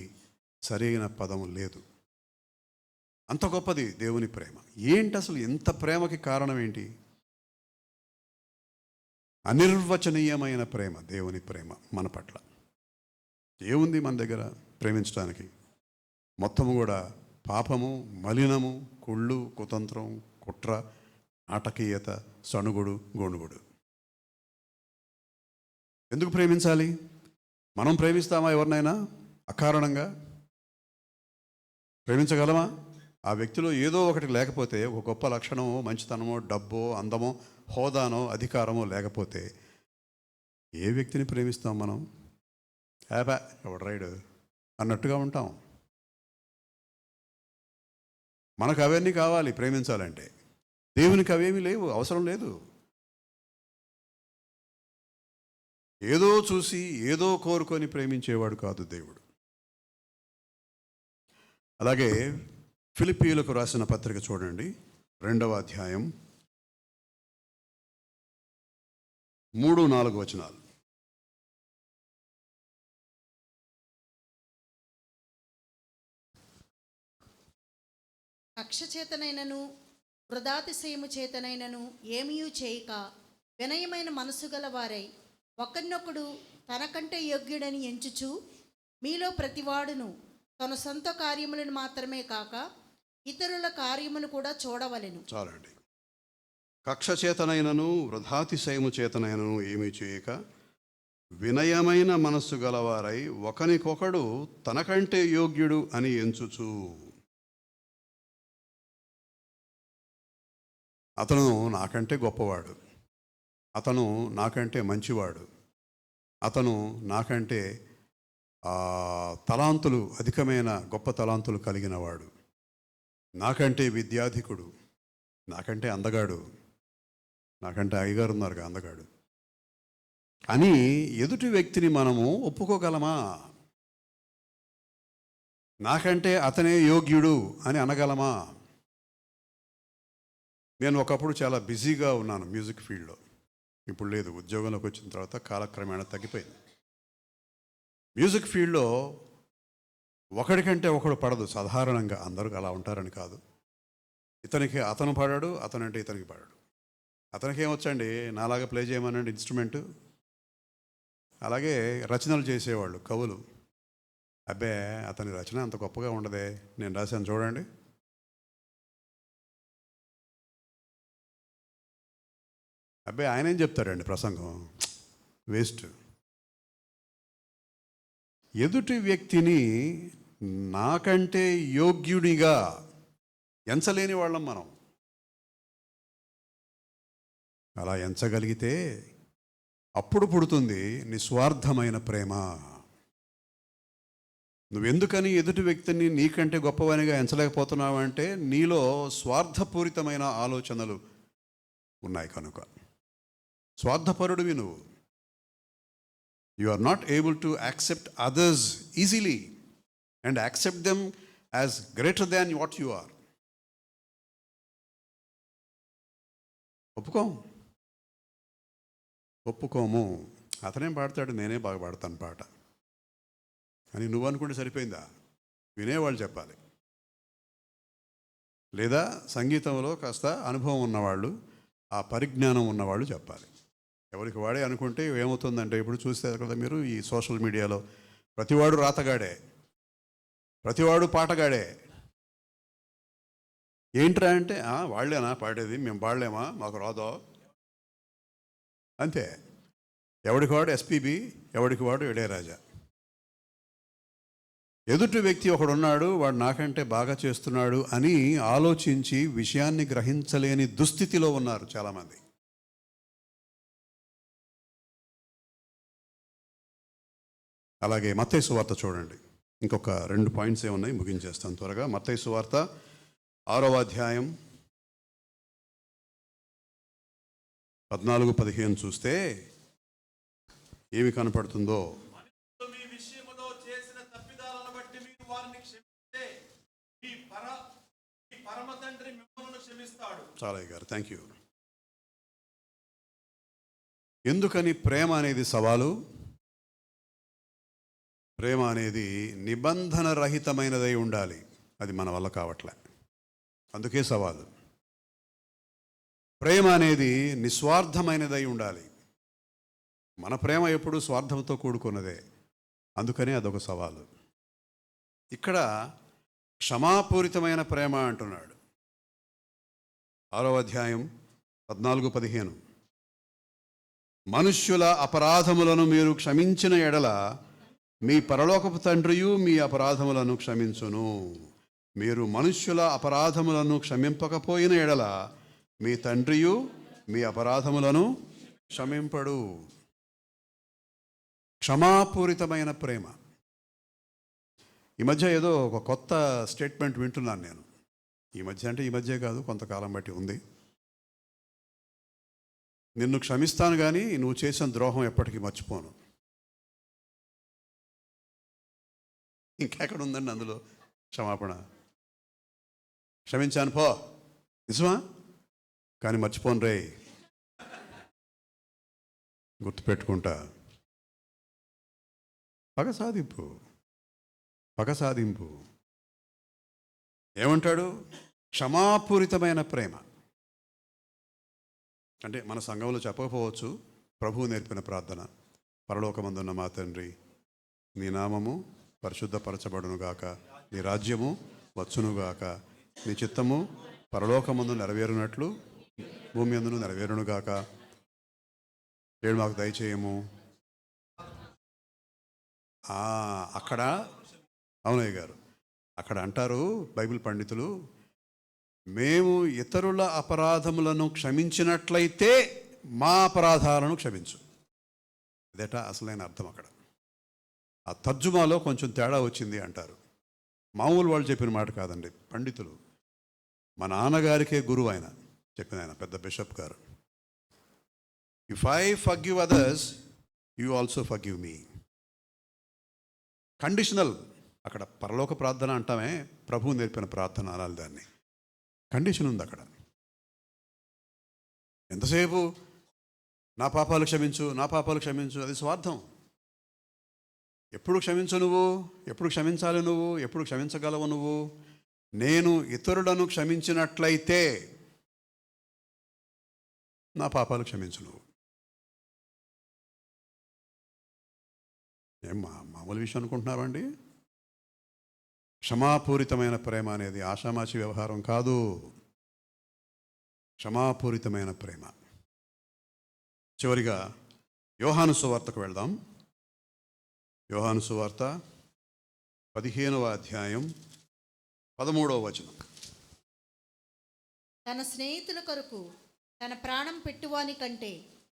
సరైన పదం లేదు. అంత గొప్పది దేవుని ప్రేమ. ఏంటి అసలు ఇంత ప్రేమకి కారణం ఏంటి? అనిర్వచనీయమైన ప్రేమ, దేవుని ప్రేమ మన పట్ల. ఏముంది మన దగ్గర ప్రేమించడానికి? మొత్తము కూడా పాపము, మలినము, కుళ్ళు, కుతంత్రం, కుట్ర, నాటకీయత, సణుగుడు, గొణుగుడు. ఎందుకు ప్రేమించాలి? మనం ప్రేమిస్తామా ఎవరినైనా అకారణంగా? ప్రేమించగలమా? ఆ వ్యక్తిలో ఏదో ఒకటి లేకపోతే, ఒక గొప్ప లక్షణమో, మంచితనమో, డబ్బో, అందమో, హోదానో, అధికారమో లేకపోతే ఏ వ్యక్తిని ప్రేమిస్తాం మనం? ఎవడు రైడు అన్నట్టుగా ఉంటాం. మనకు అవన్నీ కావాలి ప్రేమించాలంటే. దేవునికి అవేమీ లేవు, అవసరం లేదు. ఏదో చూసి ఏదో కోరుకొని ప్రేమించేవాడు కాదు దేవుడు. అలాగే ఫిలిప్పీయులకు రాసిన పత్రిక చూడండి, 2వ అధ్యాయం 3-4 వచనాలు. కక్ష చేతనైనను వృధాతిశయము చేతనైనను ఏమీయూ చేయక వినయమైన మనసు గల వారై ఒకరినొకడు తనకంటే యోగ్యుడని ఎంచుచు మీలో ప్రతివాడును తన సొంత కార్యములను మాత్రమే కాక ఇతరుల కార్యమును కూడా చూడవలెను. చాలండి. కక్ష చేతనైనను వృధాతిశయము చేతనైనను ఏమీ చేయక వినయమైన మనస్సు గలవారై ఒకనికొకడు తనకంటే యోగ్యుడు అని ఎంచుచు. అతను నాకంటే గొప్పవాడు, అతను నాకంటే మంచివాడు, అతను నాకంటే తలాంతులు అధికమైన గొప్ప తలాంతులు కలిగినవాడు, నాకంటే విద్యాధికుడు, నాకంటే అందగాడు, నాకంటే అయ్యగారు ఉన్నారుగా అందగాడు అని ఎదుటి వ్యక్తిని మనము ఒప్పుకోగలమా? నాకంటే అతనే యోగ్యుడు అని అనగలమా? నేను ఒకప్పుడు చాలా బిజీగా ఉన్నాను మ్యూజిక్ ఫీల్డ్లో. ఇప్పుడు లేదు, ఉద్యోగంలోకి వచ్చిన తర్వాత కాలక్రమేణా తగ్గిపోయింది. మ్యూజిక్ ఫీల్డ్లో ఒకడికంటే ఒకడు పడదు సాధారణంగా. అందరూ అలా ఉంటారని కాదు. ఇతనికి అతను పాడాడు, అతనంటే ఇతనికి పాడాడు. అతనికి ఏమొచ్చండి, నాలాగా ప్లే చేయమనండి ఇన్స్ట్రుమెంటు. అలాగే రచనలు చేసేవాళ్ళు కవులు, అబ్బే అతని రచన అంత గొప్పగా ఉండదే, నేను రాశాను చూడండి. అబ్బాయి ఆయన ఏం చెప్తాడండి ప్రసంగం, వేస్ట్. ఎదుటి వ్యక్తిని నాకంటే యోగ్యుడిగా ఎంచలేని వాళ్ళం మనం. అలా ఎంచగలిగితే అప్పుడు పుడుతుంది నిస్వార్థమైన ప్రేమ. నువ్వెందుకని ఎదుటి వ్యక్తిని నీకంటే గొప్పవానిగా ఎంచలేకపోతున్నావు అంటే నీలో స్వార్థపూరితమైన ఆలోచనలు ఉన్నాయి కనుక. స్వార్థపరుడివి నువ్వు. You are not able to accept others easily and accept them as greater than what you are. ఒప్పుకోము. అతనేం పాడతాడు, నేనే బాగా పాడతాను పాట అని నువ్వు అనుకుంటే సరిపోయిందా? వినేవాళ్ళు చెప్పాలి. లేదా సంగీతంలో కాస్త అనుభవం ఉన్నవాళ్ళు, ఆ పరిజ్ఞానం ఉన్నవాళ్ళు చెప్పాలి. ఎవరికి వాడే అనుకుంటే ఏమవుతుందంటే, ఇప్పుడు చూస్తే కదా మీరు ఈ సోషల్ మీడియాలో ప్రతివాడు రాతగాడే, ప్రతివాడు పాటగాడే. ఏంట్రా అంటే వాళ్ళేనా పాడేది, మేము పాడలేమా, మాకు రాదో, అంతే. ఎవడికి వాడు ఎస్పీబీ, ఎవడికి వాడు ఇళయరాజా. ఎదుటి వ్యక్తి ఒకడున్నాడు, వాడు నాకంటే బాగా చేస్తున్నాడు అని ఆలోచించి విషయాన్ని గ్రహించలేని దుస్థితిలో ఉన్నారు చాలామంది. అలాగే మత్తయి సువార్త చూడండి. ఇంకొక 2 పాయింట్స్ ఏమున్నాయి, ముగించేస్తాను త్వరగా. మత్తయి సువార్త 6వ అధ్యాయం 14-15 చూస్తే ఏమి కనపడుతుందో. మీ విషయములో చేసిన తప్పిదాలను బట్టి మీరు వారిని క్షమిస్తే మీ పరమ తండ్రి మిమ్మల్ని క్షమిస్తాడు. చాలయ్య గారు, థ్యాంక్ యూ. ఎందుకని ప్రేమ అనేది సవాలు? ప్రేమ అనేది నిబంధన రహితమైనదై ఉండాలి. అది మన వల్ల కావట్లే, అందుకే సవాలు. ప్రేమ అనేది నిస్వార్థమైనదై ఉండాలి. మన ప్రేమ ఎప్పుడూ స్వార్థంతో కూడుకున్నదే, అందుకనే అదొక సవాలు. ఇక్కడ క్షమాపూరితమైన ప్రేమ అంటున్నాడు. 6వ అధ్యాయం 14-15. మనుష్యుల అపరాధములను మీరు క్షమించిన ఎడల మీ పరలోకపు తండ్రియు మీ అపరాధములను క్షమించును. మీరు మనుష్యుల అపరాధములను క్షమింపకపోయిన ఎడల మీ తండ్రియు మీ అపరాధములను క్షమింపడు. క్షమాపూరితమైన ప్రేమ. ఈ మధ్య ఏదో ఒక కొత్త స్టేట్మెంట్ వింటున్నాను నేను. ఈ మధ్య అంటే ఈ మధ్య కాదు, కొంతకాలం బట్టి ఉంది. నిన్ను క్షమిస్తాను కానీ నువ్వు చేసిన ద్రోహం ఎప్పటికీ మర్చిపోను. ఇంకెక్కడ ఉందండి అందులో క్షమాపణ? క్షమించాను పో, నిజమా? కానీ మర్చిపోను రే, గుర్తుపెట్టుకుంటా. పగ సాధింపు, పగ సాధింపు. ఏమంటాడు? క్షమాపూరితమైన ప్రేమ. అంటే మన సంఘంలో చెప్పకపోవచ్చు, ప్రభువు నేర్పిన ప్రార్థన. పరలోకమందున్న మా తండ్రి, నీ నామము పరిశుద్ధపరచబడునుగాక, నీ రాజ్యము వచ్చునుగాక, నీ చిత్తము పరలోకమందు నెరవేరునట్లు భూమి అందును నెరవేరునుగాక. నేడు మాకు దయచేయము. అక్కడ అవునయ్య గారు, అక్కడ అంటారు బైబిల్ పండితులు, మేము ఇతరుల అపరాధములను క్షమించినట్లయితే మా అపరాధాలను క్షమించు. ఇదేట అసలైన అర్థం. అక్కడ ఆ తర్జుమాలో కొంచెం తేడా వచ్చింది అంటారు. మామూలు వాళ్ళు చెప్పిన మాట కాదండి, పండితులు. మా నాన్నగారికే గురువు ఆయన చెప్పిన, ఆయన పెద్ద బిషప్ గారు. If I forgive others, you also forgive me. Conditional. అక్కడ పరలోక ప్రార్థన అంటామే, ప్రభువు నేర్పిన ప్రార్థన అనాలి దాన్ని. కండిషన్ ఉంది అక్కడ. ఎంతసేపు నా పాపాలు క్షమించు, నా పాపాలు క్షమించు, అది స్వార్థం. ఎప్పుడు క్షమించు నువ్వు? ఎప్పుడు క్షమించాలి నువ్వు? ఎప్పుడు క్షమించగలవు నువ్వు? నేను ఇతరులను క్షమించినట్లయితే నా పాపాలు క్షమించు నువ్వు. ఏం మామూలు విషయం అనుకుంటున్నారండి? క్షమాపూరితమైన ప్రేమ అనేది ఆషామాషి వ్యవహారం కాదు. క్షమాపూరితమైన ప్రేమ. చివరిగా యోహాను సువార్తకు వెళ్దాం. యోహాను సువార్త 15వ అధ్యాయం 13వ వచనం. తన స్నేహితుల కొరకు తన ప్రాణం పెట్టువాని కంటే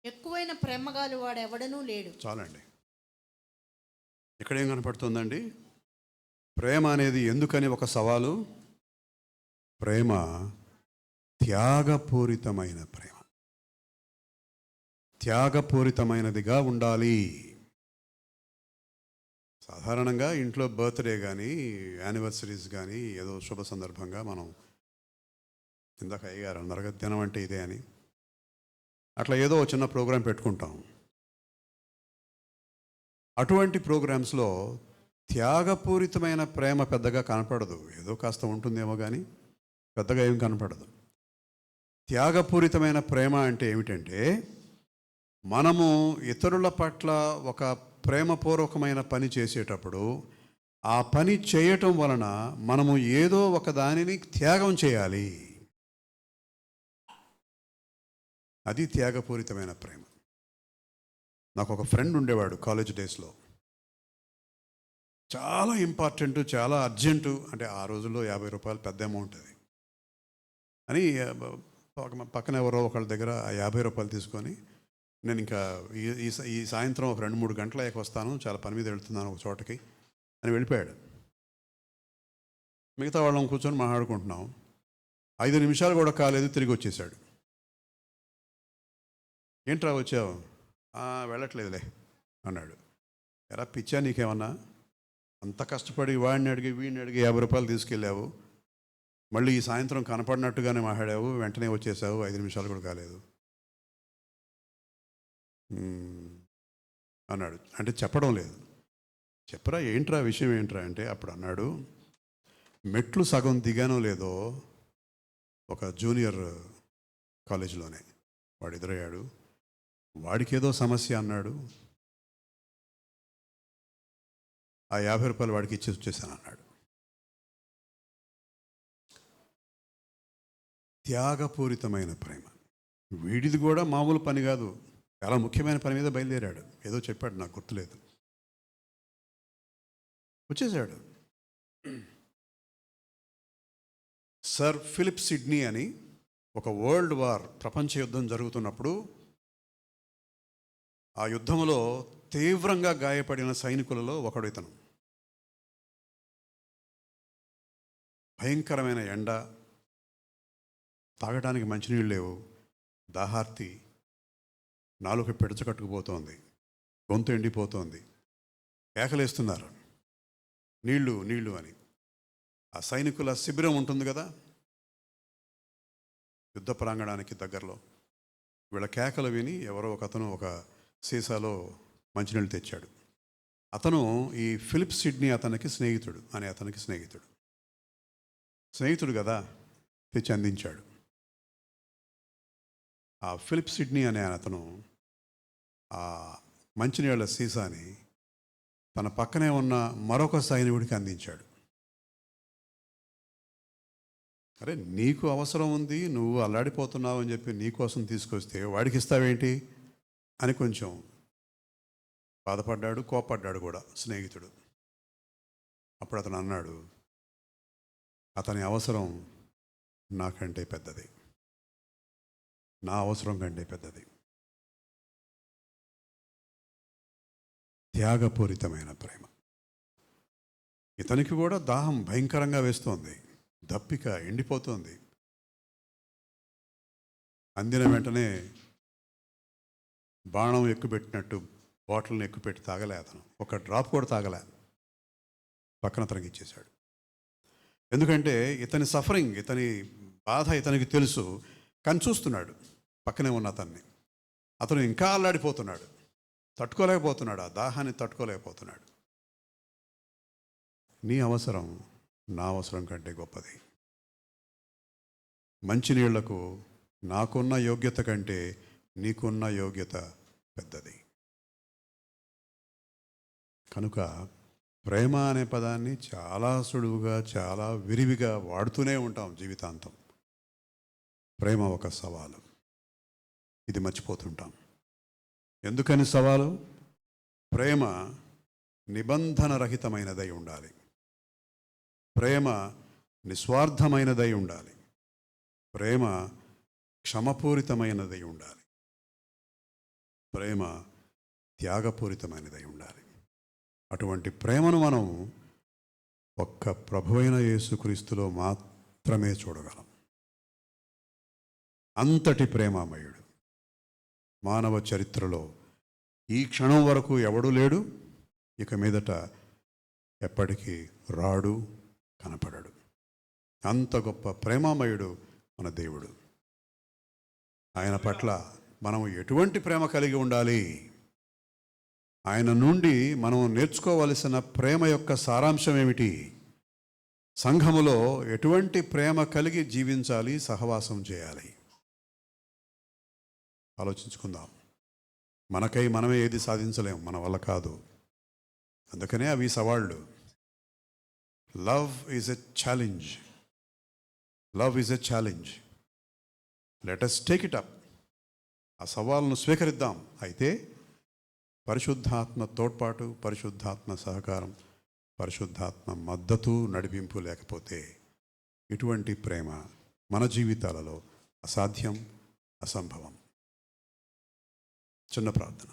ఎక్కువైన ప్రేమగాలు వాడెవడనూ లేడు. చాలండి. ఇక్కడేం కనపడుతుందండి? ప్రేమ అనేది ఎందుకని ఒక సవాలు. ప్రేమ త్యాగపూరితమైన ప్రేమ, త్యాగపూరితమైనదిగా ఉండాలి. సాధారణంగా ఇంట్లో బర్త్డే కానీ యానివర్సరీస్ కానీ ఏదో శుభ సందర్భంగా మనం, ఇందాక అయ్యారు అన్నారు దినం అంటే ఇదే అని, అట్లా ఏదో చిన్న ప్రోగ్రాం పెట్టుకుంటాం. అటువంటి ప్రోగ్రామ్స్లో త్యాగపూరితమైన ప్రేమ పెద్దగా కనపడదు. ఏదో కాస్త ఉంటుందేమో కానీ పెద్దగా ఏం కనపడదు. త్యాగపూరితమైన ప్రేమ అంటే ఏమిటంటే, మనము ఇతరుల పట్ల ఒక ప్రేమపూర్వకమైన పని చేసేటప్పుడు ఆ పని చేయటం వలన మనము ఏదో ఒక దానిని త్యాగం చేయాలి. అది త్యాగపూరితమైన ప్రేమ. నాకు ఒక ఫ్రెండ్ ఉండేవాడు కాలేజ్ డేస్లో. చాలా ఇంపార్టెంట్, చాలా అర్జెంటు. అంటే ఆ రోజుల్లో 50 రూపాయలు పెద్ద అమౌంట్ అది అని పక్కన ఎవరో ఒకళ్ళ దగ్గర ఆ 50 రూపాయలు తీసుకొని, నేను ఇంకా ఈ సాయంత్రం ఒక 2-3 గంటల అయ్యాక వస్తాను, చాలా పని మీద వెళ్తున్నాను ఒక చోటకి అని వెళ్ళిపోయాడు. మిగతా వాళ్ళం కూర్చొని మాట్లాడుకుంటున్నాం. 5 నిమిషాలు కూడా కాలేదు, తిరిగి వచ్చేసాడు. ఏంట్రా వచ్చావు? వెళ్ళట్లేదులే అన్నాడు. ఎరా పిచ్చా నీకేమన్నా? అంత కష్టపడి వాడిని అడిగి వీడిని అడిగి 50 రూపాయలు తీసుకెళ్ళావు, మళ్ళీ ఈ సాయంత్రం కనపడినట్టుగానే మాట్లాడావు, వెంటనే వచ్చేసావు, 5 నిమిషాలు కూడా కాలేదు అన్నాడు. అంటే చెప్పడం లేదు. చెప్పరా, ఏంట్రా విషయం ఏంట్రా అంటే, అప్పుడు అన్నాడు, మెట్లు సగం దిగానో లేదో ఒక జూనియర్ కాలేజీలోనే వాడు ఎదురయ్యాడు. వాడికి ఏదో సమస్య అన్నాడు. ఆ 50 రూపాయలు వాడికి ఇచ్చేసి వచ్చేసాను అన్నాడు. త్యాగపూరితమైన ప్రేమ. వీడిది కూడా మామూలు పని కాదు, చాలా ముఖ్యమైన పని మీద బయలుదేరాడు. ఏదో చెప్పాడు, నాకు గుర్తులేదు, వచ్చేసాడు. సర్ ఫిలిప్ సిడ్నీ అని ఒక వరల్డ్ వార్, ప్రపంచ యుద్ధం జరుగుతున్నప్పుడు ఆ యుద్ధంలో తీవ్రంగా గాయపడిన సైనికులలో ఒకడు ఇతను. భయంకరమైన ఎండ, తాగడానికి మంచినీళ్ళు లేవు, దాహార్తి, నాలుక పెడచకట్టుకుపోతోంది, గొంతు ఎండిపోతోంది, కేకలేస్తున్నారు నీళ్ళు నీళ్ళు అని. ఆ సైనికుల శిబిరం ఉంటుంది కదా, యుద్ధ ప్రాంగణానికి దగ్గరలో. వీళ్ళ కేకలు విని ఎవరో ఒకతను ఒక సీసాలో మంచినీళ్ళు తెచ్చాడు. అతను ఈ ఫిలిప్ సిడ్నీ అతనికి స్నేహితుడు కదా, తెచ్చి అందించాడు. ఆ ఫిలిప్ సిడ్నీ అనే అతను ఆ మంచినీళ్ళ సీసాని తన పక్కనే ఉన్న మరొక సైనికుడికి అందించాడు. అరే, నీకు అవసరం ఉంది, నువ్వు అల్లాడిపోతున్నావు అని చెప్పి నీకోసం తీసుకొస్తే వాడికి ఇస్తావేంటి అని కొంచెం బాధపడ్డాడు, కోపడ్డాడు కూడా స్నేహితుడు. అప్పుడు అతను అన్నాడు, అతని అవసరం నాకంటే పెద్దది, నా అవసరం కంటే పెద్దది. త్యాగపూరితమైన ప్రేమ. ఇతనికి కూడా దాహం భయంకరంగా వేస్తోంది, దప్పిక ఎండిపోతోంది. అందిన వెంటనే బాణం ఎక్కుపెట్టినట్టు బాటిల్ని ఎక్కుపెట్టి తాగలే అతను. ఒక డ్రాప్ కూడా తాగలే, పక్కన అతనికి ఇచ్చేశాడు. ఎందుకంటే ఇతని సఫరింగ్, ఇతని బాధ ఇతనికి తెలుసు. కానీ చూస్తున్నాడు పక్కనే ఉన్న అతన్ని. అతను ఇంకా అల్లాడిపోతున్నాడు, తట్టుకోలేకపోతున్నాడు, ఆ దాహాన్ని తట్టుకోలేకపోతున్నాడు. నీ అవసరం నా అవసరం కంటే గొప్పది. మంచినీళ్లకు నాకున్న యోగ్యత కంటే నీకున్న యోగ్యత పెద్దది. కనుక ప్రేమ అనే పదాన్ని చాలా సులువుగా, చాలా విరివిగా వాడుతూనే ఉంటాం జీవితాంతం. ప్రేమ ఒక సవాలు, ఇది మర్చిపోతుంటాం. ఎందుకని సవాలు? ప్రేమ నిబంధన రహితమైనదై ఉండాలి, ప్రేమ నిస్వార్థమైనదై ఉండాలి, ప్రేమ క్షమపూరితమైనదై ఉండాలి, ప్రేమ త్యాగపూరితమైనదై ఉండాలి. అటువంటి ప్రేమను మనం ఒక్క ప్రభువైన యేసుక్రీస్తులో మాత్రమే చూడగలం. అంతటి ప్రేమామయుడు మానవ చరిత్రలో ఈ క్షణం వరకు ఎవడూ లేడు, ఇక మీదట ఎప్పటికీ రాడు, కనపడడు. అంత గొప్ప ప్రేమామయుడు మన దేవుడు. ఆయన పట్ల మనం ఎటువంటి ప్రేమ కలిగి ఉండాలి? ఆయన నుండి మనం నేర్చుకోవలసిన ప్రేమ యొక్క సారాంశం ఏమిటి? సంఘములో ఎటువంటి ప్రేమ కలిగి జీవించాలి, సహవాసం చేయాలి? ఆలోచించుకుందాం. మనకై మనమే ఏది సాధించలేము, మన వల్ల కాదు. అందుకనే అవి సవాళ్ళు. Love is a challenge. Love is a challenge. Let us take it up. ఆ సవాళ్ళను స్వీకరిద్దాం. అయితే పరిశుద్ధాత్మ తోడ్పాటు, పరిశుద్ధాత్మ సహకారం, పరిశుద్ధాత్మ మద్దతు, నడిపింపు లేకపోతే ఇటువంటి ప్రేమ మన జీవితాలలో అసాధ్యం, అసంభవం. చిన్న ప్రార్థన.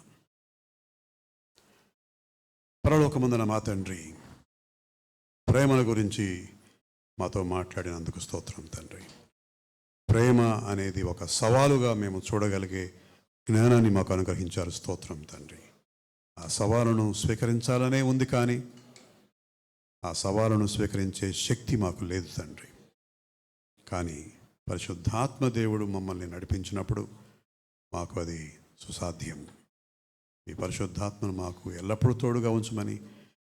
పరలోకమందున మా తండ్రి, ప్రేమల గురించి మాతో మాట్లాడినందుకు స్తోత్రం తండ్రి. ప్రేమ అనేది ఒక సవాలుగా మేము చూడగలిగే జ్ఞానాన్ని మాకు అనుగ్రహించారు. స్తోత్రం తండ్రి. ఆ సవాలును స్వీకరించాలనే ఉంది, కానీ ఆ సవాలును స్వీకరించే శక్తి మాకు లేదు తండ్రి. కానీ పరిశుద్ధాత్మ దేవుడు మమ్మల్ని నడిపించినప్పుడు మాకు అది సుసాధ్యం. మీ పరిశుద్ధాత్మను మాకు ఎల్లప్పుడూ తోడుగా ఉంచమని,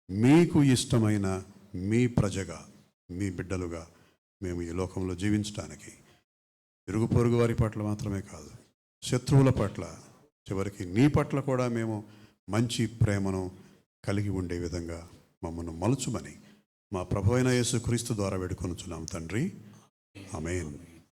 మీకు ఇష్టమైన మీ ప్రజగా, మీ బిడ్డలుగా మేము ఈ లోకంలో జీవించడానికి, ఇరుగు పొరుగు వారి పట్ల మాత్రమే కాదు, శత్రువుల పట్ల, చివరికి నీ పట్ల కూడా మేము మంచి ప్రేమను కలిగి ఉండే విధంగా మమ్మల్ని మలుచుమని మా ప్రభువైన యేసుక్రీస్తు ద్వారా వేడుకొనుచున్నాం తండ్రి. ఆమేన్.